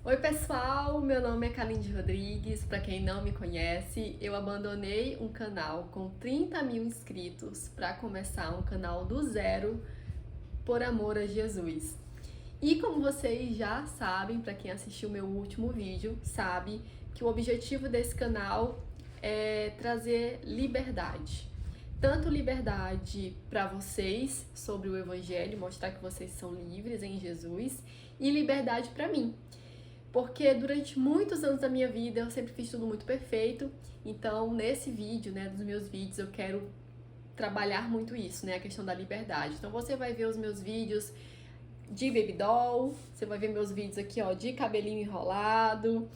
Oi pessoal, meu nome é Kalinde Rodrigues. Para quem não me conhece, eu abandonei um canal com 30 mil inscritos para começar um canal do zero por amor a Jesus. E como vocês já sabem, para quem assistiu meu último vídeo, sabe que o objetivo desse canal é trazer liberdade. Tanto liberdade para vocês sobre o Evangelho, mostrar que vocês são livres em Jesus, e liberdade para mim. Porque durante muitos anos da minha vida eu sempre fiz tudo muito perfeito. Então, nesse vídeo, dos meus vídeos, eu quero trabalhar muito isso, a questão da liberdade. Então, você vai ver os meus vídeos de baby doll, você vai ver meus vídeos aqui, ó, de cabelinho enrolado.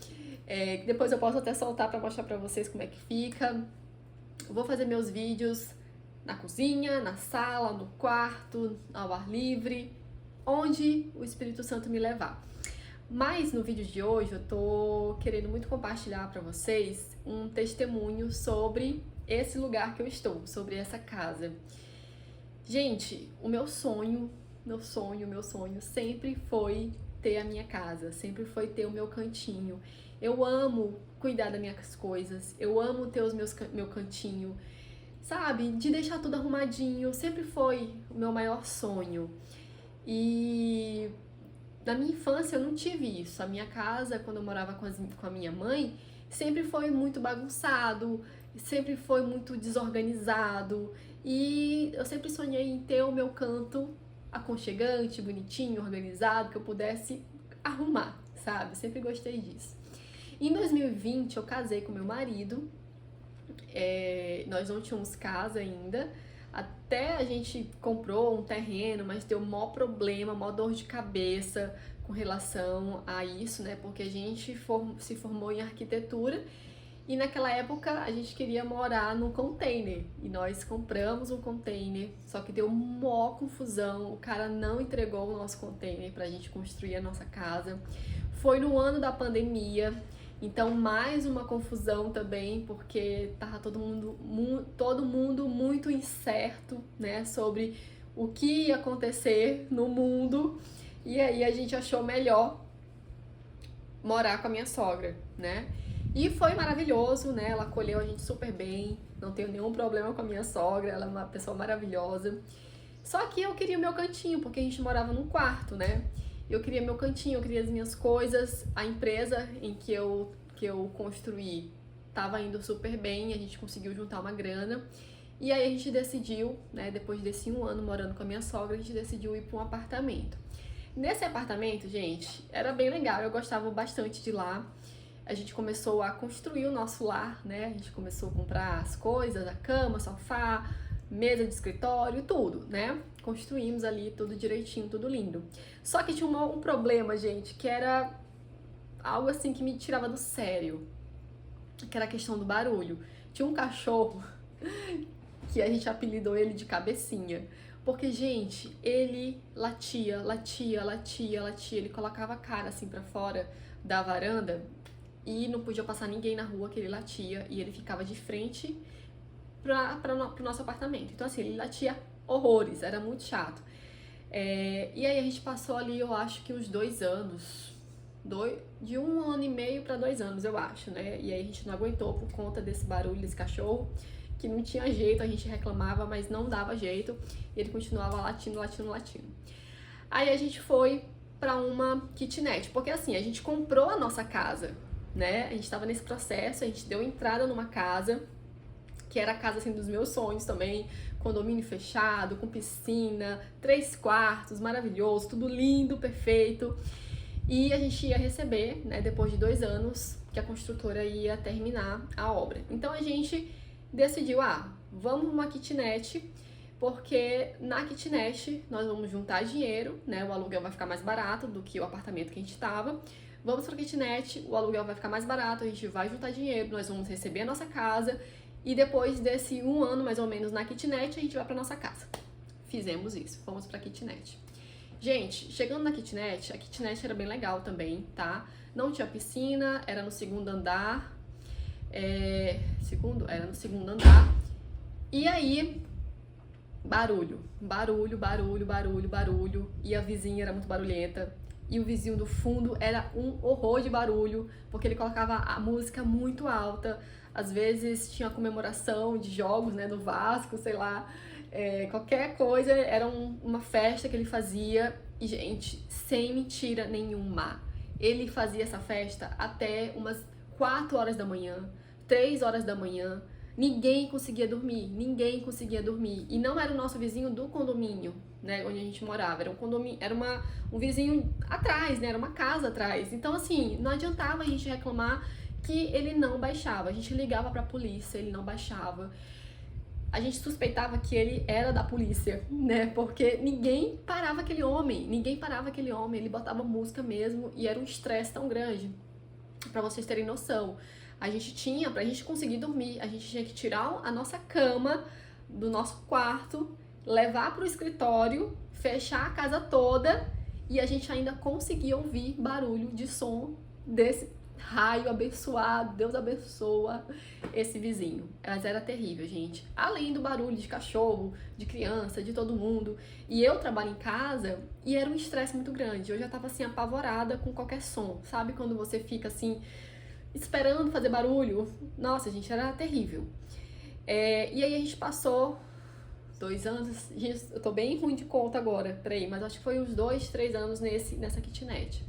Depois eu posso até soltar para mostrar para vocês como é que fica. Eu vou fazer meus vídeos na cozinha, na sala, no quarto, ao ar livre, onde o Espírito Santo me levar. Mas no vídeo de hoje eu tô querendo muito compartilhar para vocês um testemunho sobre esse lugar que eu estou, sobre essa casa. Gente, o meu sonho sempre foi ter a minha casa, sempre foi ter o meu cantinho. Eu amo cuidar das minhas coisas, eu amo ter meu cantinho, sabe? De deixar tudo arrumadinho, sempre foi o meu maior sonho. E na minha infância eu não tive isso. A minha casa, quando eu morava com a minha mãe, sempre foi muito bagunçado, sempre foi muito desorganizado. E eu sempre sonhei em ter o meu canto aconchegante, bonitinho, organizado, que eu pudesse arrumar, sabe? Sempre gostei disso. Em 2020 eu casei com meu marido, nós não tínhamos casa ainda, até a gente comprou um terreno, mas deu maior problema, maior dor de cabeça com relação a isso, Porque a gente se formou em arquitetura e naquela época a gente queria morar num container e nós compramos um container, só que deu maior confusão, o cara não entregou o nosso container pra gente construir a nossa casa. Foi no ano da pandemia. Então, mais uma confusão também, porque tava todo mundo muito incerto, sobre o que ia acontecer no mundo. E aí a gente achou melhor morar com a minha sogra, E foi maravilhoso, Ela acolheu a gente super bem, não tenho nenhum problema com a minha sogra, ela é uma pessoa maravilhosa. Só que eu queria o meu cantinho, porque a gente morava num quarto, Eu queria meu cantinho, eu queria as minhas coisas. A empresa em que eu construí estava indo super bem, a gente conseguiu juntar uma grana. E aí a gente decidiu, depois desse 1 ano morando com a minha sogra, a gente decidiu ir para um apartamento. Nesse apartamento, gente, era bem legal, eu gostava bastante de lá. A gente começou a construir o nosso lar, A gente começou a comprar as coisas, a cama, sofá, mesa de escritório, tudo, Construímos ali tudo direitinho, tudo lindo. Só que tinha um problema, gente, que era algo assim que me tirava do sério, que era a questão do barulho. Tinha um cachorro que a gente apelidou ele de Cabecinha, porque, gente, ele latia, ele colocava a cara assim pra fora da varanda e não podia passar ninguém na rua que ele latia, e ele ficava de frente pro nosso apartamento. Então, assim, ele latia horrores, era muito chato. E aí a gente passou ali, eu acho que uns 2 anos, de 1 ano e meio para 2 anos, eu acho, E aí a gente não aguentou por conta desse barulho desse cachorro, que não tinha jeito, a gente reclamava, mas não dava jeito, e ele continuava latindo. Aí a gente foi para uma kitnet, porque assim, a gente comprou a nossa casa, A gente tava nesse processo, a gente deu entrada numa casa, que era a casa assim dos meus sonhos também, condomínio fechado, com piscina, 3 quartos, maravilhoso, tudo lindo, perfeito. E a gente ia receber, depois de 2 anos, que a construtora ia terminar a obra. Então a gente decidiu, vamos numa kitnet, porque na kitnet nós vamos juntar dinheiro, O aluguel vai ficar mais barato do que o apartamento que a gente estava. Vamos pra kitnet, o aluguel vai ficar mais barato, a gente vai juntar dinheiro, nós vamos receber a nossa casa. E depois desse 1 ano, mais ou menos, na kitnet, a gente vai pra nossa casa. Fizemos isso, fomos pra kitnet. Gente, chegando na kitnet, a kitnet era bem legal também, tá? Não tinha piscina, era no segundo andar. Era no segundo andar. E aí, barulho. E a vizinha era muito barulhenta. e o vizinho do fundo era um horror de barulho, porque ele colocava a música muito alta. Às vezes tinha comemoração de jogos, né, do Vasco, sei lá, qualquer coisa, era uma festa que ele fazia. E, gente, sem mentira nenhuma, ele fazia essa festa até umas 4 horas da manhã, 3 horas da manhã. Ninguém conseguia dormir, ninguém conseguia dormir. E não era o nosso vizinho do condomínio, né, onde a gente morava. Era um condomínio, era um vizinho atrás, né, era uma casa atrás. Então, assim, não adiantava a gente reclamar que ele não baixava. A gente ligava pra polícia, ele não baixava. A gente suspeitava que ele era da polícia, né, porque ninguém parava aquele homem, ele botava música mesmo e era um estresse tão grande. Pra vocês terem noção, pra gente conseguir dormir, a gente tinha que tirar a nossa cama do nosso quarto, levar pro escritório, fechar a casa toda e a gente ainda conseguia ouvir barulho de som desse raio abençoado. Deus abençoa esse vizinho. Mas era terrível, gente. Além do barulho de cachorro, de criança, de todo mundo. E eu trabalho em casa e era um estresse muito grande. Eu já tava assim apavorada com qualquer som. Sabe quando você fica assim esperando fazer barulho? Nossa, gente, era terrível. E aí a gente passou 2 anos. Gente, eu tô bem ruim de conta agora, peraí, mas acho que foi uns 2, 3 anos nessa kitnet.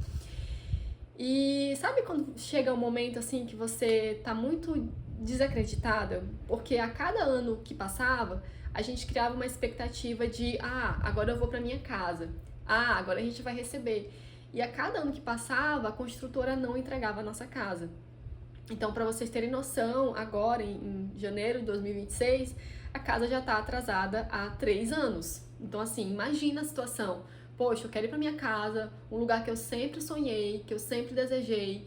E sabe quando chega um momento assim que você tá muito desacreditada? Porque a cada ano que passava, a gente criava uma expectativa de agora eu vou pra minha casa. Agora a gente vai receber. E a cada ano que passava, a construtora não entregava a nossa casa. Então, pra vocês terem noção, agora em janeiro de 2026, a casa já tá atrasada há 3 anos. Então, assim, imagina a situação. Poxa, eu quero ir pra minha casa, um lugar que eu sempre sonhei, que eu sempre desejei,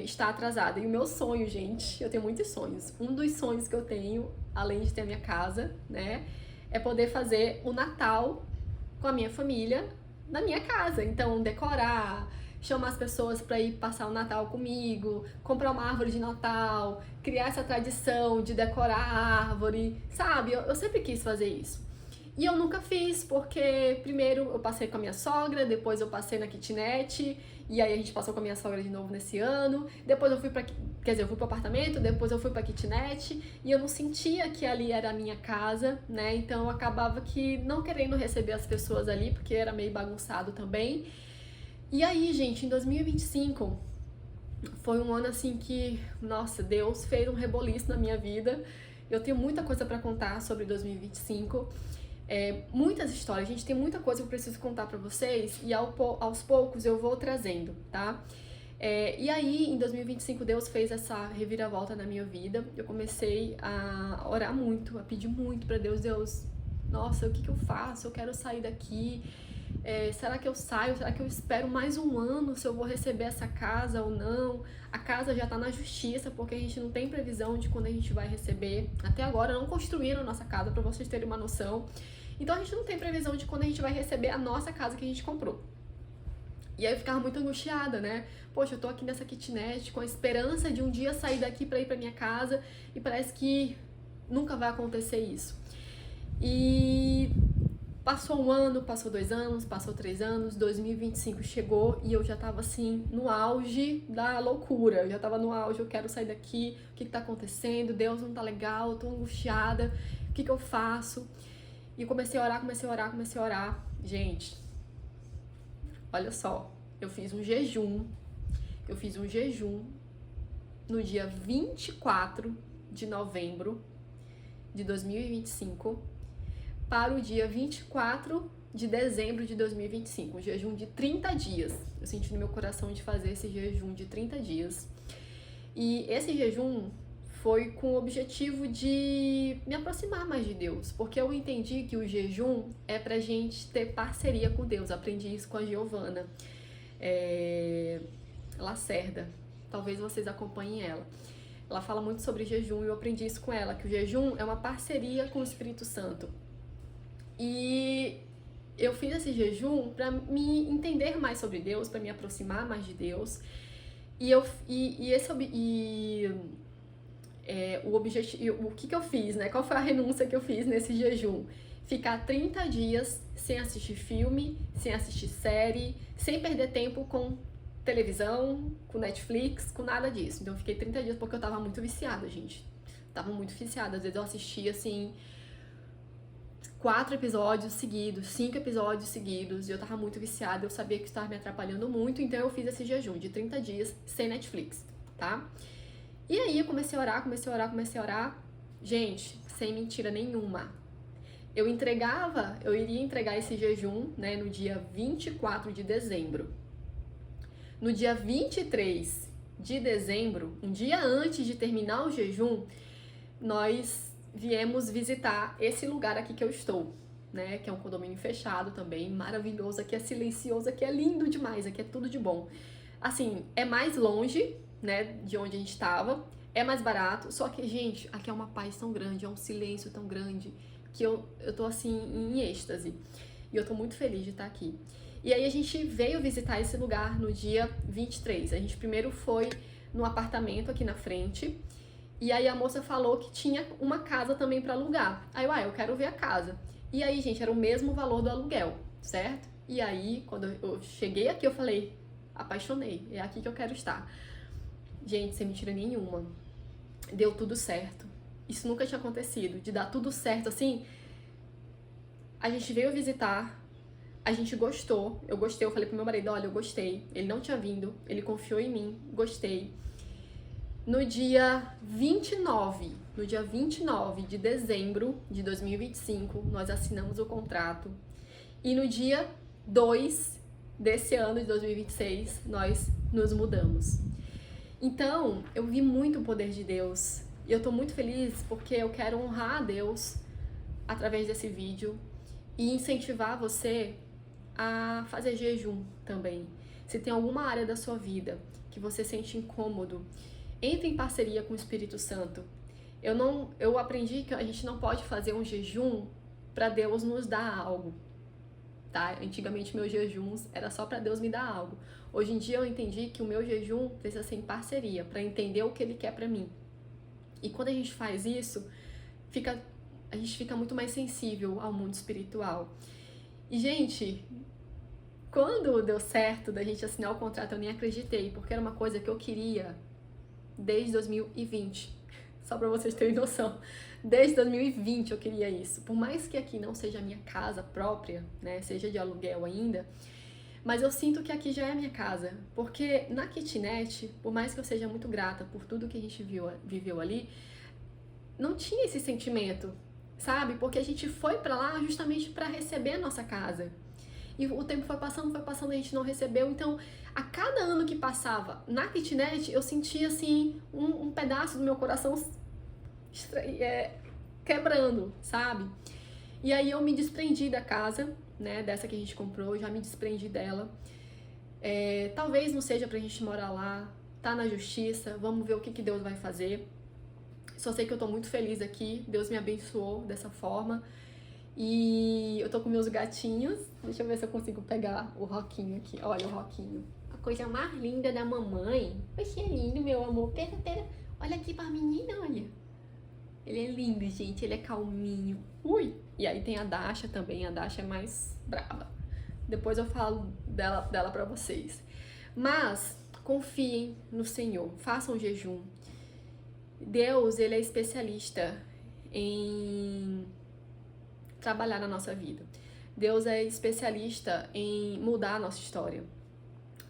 está atrasada. E o meu sonho, gente, eu tenho muitos sonhos. Um dos sonhos que eu tenho, além de ter a minha casa, né, é poder fazer o Natal com a minha família na minha casa. Então, decorar, chamar as pessoas para ir passar o Natal comigo, comprar uma árvore de Natal, criar essa tradição de decorar a árvore, sabe? Eu sempre quis fazer isso. E eu nunca fiz, porque primeiro eu passei com a minha sogra, depois eu passei na kitnet, e aí a gente passou com a minha sogra de novo nesse ano, depois eu fui eu fui pro apartamento, depois eu fui pra kitnet, e eu não sentia que ali era a minha casa, né, então eu acabava que não querendo receber as pessoas ali, porque era meio bagunçado também. E aí, gente, em 2025, foi um ano assim que, nossa, Deus fez um reboliço na minha vida. Eu tenho muita coisa pra contar sobre 2025. Muitas histórias, gente, tem muita coisa que eu preciso contar pra vocês e aos poucos eu vou trazendo, tá? E aí, em 2025, Deus fez essa reviravolta na minha vida. Eu comecei a orar muito, a pedir muito pra Deus. Deus, nossa, o que eu faço? Eu quero sair daqui. Será que eu saio? Será que eu espero mais um ano se eu vou receber essa casa ou não? A casa já tá na justiça, porque a gente não tem previsão de quando a gente vai receber. Até agora não construíram a nossa casa, pra vocês terem uma noção. Então a gente não tem previsão de quando a gente vai receber a nossa casa que a gente comprou. E aí eu ficava muito angustiada, né? Poxa, eu tô aqui nessa kitnet com a esperança de um dia sair daqui pra ir pra minha casa e parece que nunca vai acontecer isso. E passou 1 ano, passou 2 anos, passou 3 anos, 2025 chegou e eu já tava assim, no auge da loucura. Eu já tava no auge, eu quero sair daqui, o que tá acontecendo? Deus não tá legal, eu tô angustiada, o que eu faço? E comecei a orar. Gente, olha só, eu fiz um jejum no dia 24 de novembro de 2025 para o dia 24 de dezembro de 2025, um jejum de 30 dias. Eu senti no meu coração de fazer esse jejum de 30 dias. E esse jejum foi com o objetivo de me aproximar mais de Deus, porque eu entendi que o jejum é pra gente ter parceria com Deus. Aprendi isso com a Giovana Lacerda, talvez vocês acompanhem ela. Ela fala muito sobre jejum e eu aprendi isso com ela, que o jejum é uma parceria com o Espírito Santo. E eu fiz esse jejum para me entender mais sobre Deus, para me aproximar mais de Deus. O objetivo, o que eu fiz, né? Qual foi a renúncia que eu fiz nesse jejum? ficar 30 dias sem assistir filme, sem assistir série, sem perder tempo com televisão, com Netflix, com nada disso. Então eu fiquei 30 dias porque eu tava muito viciada, gente. Tava muito viciada. Às vezes eu assistia, assim, 4 episódios seguidos, 5 episódios seguidos, e eu tava muito viciada, eu sabia que isso tava me atrapalhando muito, então eu fiz esse jejum de 30 dias sem Netflix, tá? E aí eu comecei a orar. Gente, sem mentira nenhuma. Eu iria entregar esse jejum, né, no dia 24 de dezembro. No dia 23 de dezembro, um dia antes de terminar o jejum, nós viemos visitar esse lugar aqui que eu estou, né, que é um condomínio fechado também, maravilhoso, aqui é silencioso, aqui é lindo demais, aqui é tudo de bom. Assim, é mais longe, né, de onde a gente estava, é mais barato, só que, gente, aqui é uma paz tão grande, é um silêncio tão grande, que eu tô, assim, em êxtase. E eu tô muito feliz de estar aqui. E aí a gente veio visitar esse lugar no dia 23. A gente primeiro foi no apartamento aqui na frente, e aí a moça falou que tinha uma casa também para alugar. Aí eu quero ver a casa. E aí, gente, era o mesmo valor do aluguel, certo? E aí, quando eu cheguei aqui, eu falei, apaixonei, é aqui que eu quero estar. Gente, sem mentira nenhuma, deu tudo certo. Isso nunca tinha acontecido, de dar tudo certo, assim. A gente veio visitar, a gente gostou, eu gostei, eu falei pro meu marido, olha, eu gostei. Ele não tinha vindo, ele confiou em mim, gostei. No dia 29 de dezembro de 2025, nós assinamos o contrato. E no dia 2 desse ano de 2026, nós nos mudamos. Então, eu vi muito o poder de Deus. E eu tô muito feliz porque eu quero honrar a Deus através desse vídeo e incentivar você a fazer jejum também. Se tem alguma área da sua vida que você sente incômodo, entre em parceria com o Espírito Santo. Eu aprendi que a gente não pode fazer um jejum para Deus nos dar algo, tá? Antigamente meus jejuns era só para Deus me dar algo. Hoje em dia eu entendi que o meu jejum precisa ser em parceria para entender o que Ele quer para mim. E quando a gente faz isso, a gente fica muito mais sensível ao mundo espiritual. E, gente, quando deu certo da gente assinar o contrato, eu nem acreditei, porque era uma coisa que eu queria desde 2020. Só pra vocês terem noção. Desde 2020 eu queria isso. Por mais que aqui não seja a minha casa própria, né, seja de aluguel ainda, mas eu sinto que aqui já é a minha casa, porque na kitnet, por mais que eu seja muito grata por tudo que a gente viveu ali, não tinha esse sentimento, sabe? Porque a gente foi pra lá justamente pra receber a nossa casa. E o tempo foi passando, a gente não recebeu. Então, a cada ano que passava na kitnet, eu sentia, assim, um pedaço do meu coração quebrando, sabe? E aí eu me desprendi da casa, né, dessa que a gente comprou, já me desprendi dela. Talvez não seja pra gente morar lá, tá na justiça, vamos ver o que Deus vai fazer. Só sei que eu tô muito feliz aqui, Deus me abençoou dessa forma. E eu tô com meus gatinhos, deixa eu ver se eu consigo pegar o Roquinho aqui, olha o Roquinho. A coisa mais linda da mamãe. Você é lindo, meu amor, pera, olha aqui pra menina, olha. Ele é lindo, gente, ele é calminho. Ui! E aí tem a Dasha também, a Dasha é mais brava. Depois eu falo dela pra vocês. Mas confiem no Senhor, façam jejum. Deus, ele é especialista em trabalhar na nossa vida. Deus é especialista em mudar a nossa história.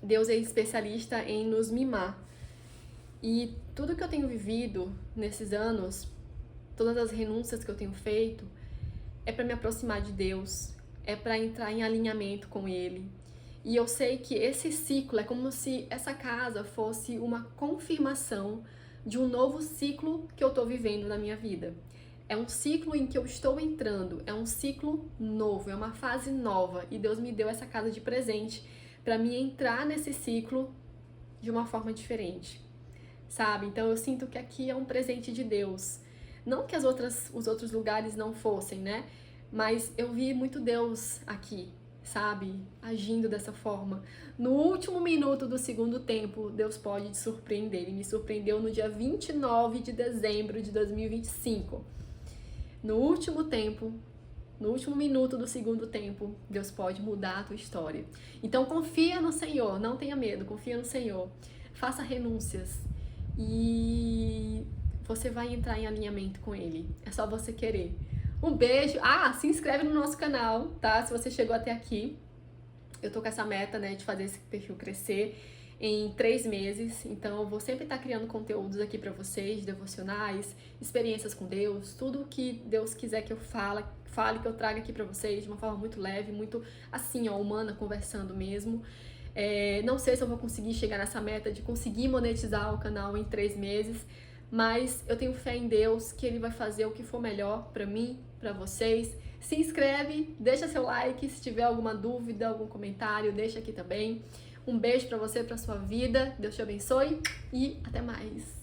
Deus é especialista em nos mimar. E tudo que eu tenho vivido nesses anos, todas as renúncias que eu tenho feito, é para me aproximar de Deus, é para entrar em alinhamento com Ele. E eu sei que esse ciclo é como se essa casa fosse uma confirmação de um novo ciclo que eu estou vivendo na minha vida. É um ciclo em que eu estou entrando, é um ciclo novo, é uma fase nova. E Deus me deu essa casa de presente para me entrar nesse ciclo de uma forma diferente, sabe? Então eu sinto que aqui é um presente de Deus. Não que os outros lugares não fossem, né? Mas eu vi muito Deus aqui, sabe? Agindo dessa forma. No último minuto do segundo tempo, Deus pode te surpreender. Ele me surpreendeu no dia 29 de dezembro de 2025. No último tempo, no último minuto do segundo tempo, Deus pode mudar a tua história. Então confia no Senhor, não tenha medo, confia no Senhor. Faça renúncias e você vai entrar em alinhamento com Ele. É só você querer. Um beijo. Se inscreve no nosso canal, tá? Se você chegou até aqui. Eu tô com essa meta, né, de fazer esse perfil crescer em 3 meses. Então eu vou sempre estar criando conteúdos aqui pra vocês, devocionais, experiências com Deus, tudo que Deus quiser que eu fale, que eu traga aqui pra vocês de uma forma muito leve, muito assim, ó, humana, conversando mesmo. Não sei se eu vou conseguir chegar nessa meta de conseguir monetizar o canal em 3 meses, mas eu tenho fé em Deus que Ele vai fazer o que for melhor pra mim, pra vocês. Se inscreve, deixa seu like, se tiver alguma dúvida, algum comentário, deixa aqui também. Um beijo pra você, pra sua vida, Deus te abençoe e até mais!